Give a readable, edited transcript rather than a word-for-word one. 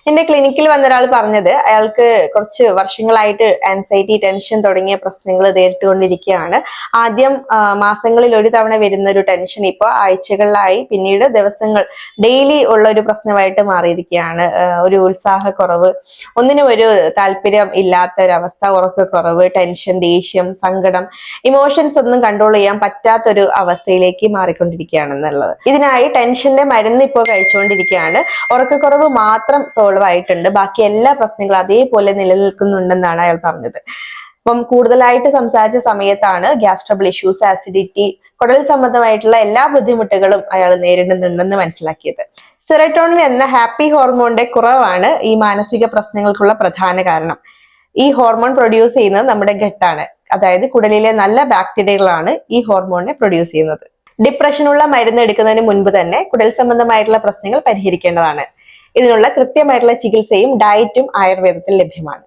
എന്റെ ക്ലിനിക്കിൽ വന്ന ഒരാൾ പറഞ്ഞത് അയാൾക്ക് കുറച്ച് വർഷങ്ങളായിട്ട് ആൻസൈറ്റി, ടെൻഷൻ തുടങ്ങിയ പ്രശ്നങ്ങൾ നേരിട്ടുകൊണ്ടിരിക്കുകയാണ്. ആദ്യം മാസങ്ങളിൽ ഒരു തവണ വരുന്ന ഒരു ടെൻഷൻ ഇപ്പോൾ ആഴ്ചകളിലായി, പിന്നീട് ദിവസങ്ങൾ, ഡെയിലി ഉള്ള ഒരു പ്രശ്നമായിട്ട് മാറിയിരിക്കുകയാണ്. ഒരു ഉത്സാഹക്കുറവ്, ഒന്നിനും ഒരു താല്പര്യം ഇല്ലാത്ത ഒരവസ്ഥ, ഉറക്കക്കുറവ്, ടെൻഷൻ, ദേഷ്യം, സങ്കടം, ഇമോഷൻസ് ഒന്നും കൺട്രോൾ ചെയ്യാൻ പറ്റാത്തൊരു അവസ്ഥയിലേക്ക് മാറിക്കൊണ്ടിരിക്കുകയാണെന്നുള്ളത്. ഇതിനായി ടെൻഷന്റെ മരുന്ന് ഇപ്പോൾ കഴിച്ചുകൊണ്ടിരിക്കുകയാണ്. ഉറക്കക്കുറവ് മാത്രം സോൾവ് ആയിട്ടുണ്ട്, ബാക്കി എല്ലാ പ്രശ്നങ്ങളും അതേപോലെ നിലനിൽക്കുന്നുണ്ടെന്നാണ് അയാൾ പറഞ്ഞത്. അപ്പം കൂടുതലായിട്ട് സംസാരിച്ച സമയത്താണ് ഗ്യാസ് ട്രബിൾ ഇഷ്യൂസ്, ആസിഡിറ്റി, കുടൽ സംബന്ധമായിട്ടുള്ള എല്ലാ ബുദ്ധിമുട്ടുകളും അയാൾ നേരിടുന്നുണ്ടെന്ന് മനസ്സിലാക്കിയത്. സെറോട്ടോണിൻ എന്ന ഹാപ്പി ഹോർമോണിന്റെ കുറവാണ് ഈ മാനസിക പ്രശ്നങ്ങൾക്കുള്ള പ്രധാന കാരണം. ഈ ഹോർമോൺ പ്രൊഡ്യൂസ് ചെയ്യുന്നത് നമ്മുടെ ഗട്ടാണ്, അതായത് കുടലിലെ നല്ല ബാക്ടീരിയകളാണ് ഈ ഹോർമോണിനെ പ്രൊഡ്യൂസ് ചെയ്യുന്നത്. ഡിപ്രഷനുള്ള മരുന്ന് എടുക്കുന്നതിന് മുൻപ് തന്നെ കുടൽ സംബന്ധമായിട്ടുള്ള പ്രശ്നങ്ങൾ പരിഹരിക്കേണ്ടതാണ്. ഇതിനുള്ള കൃത്യമായിട്ടുള്ള ചികിത്സയും ഡയറ്റും ആയുർവേദത്തിൽ ലഭ്യമാണ്.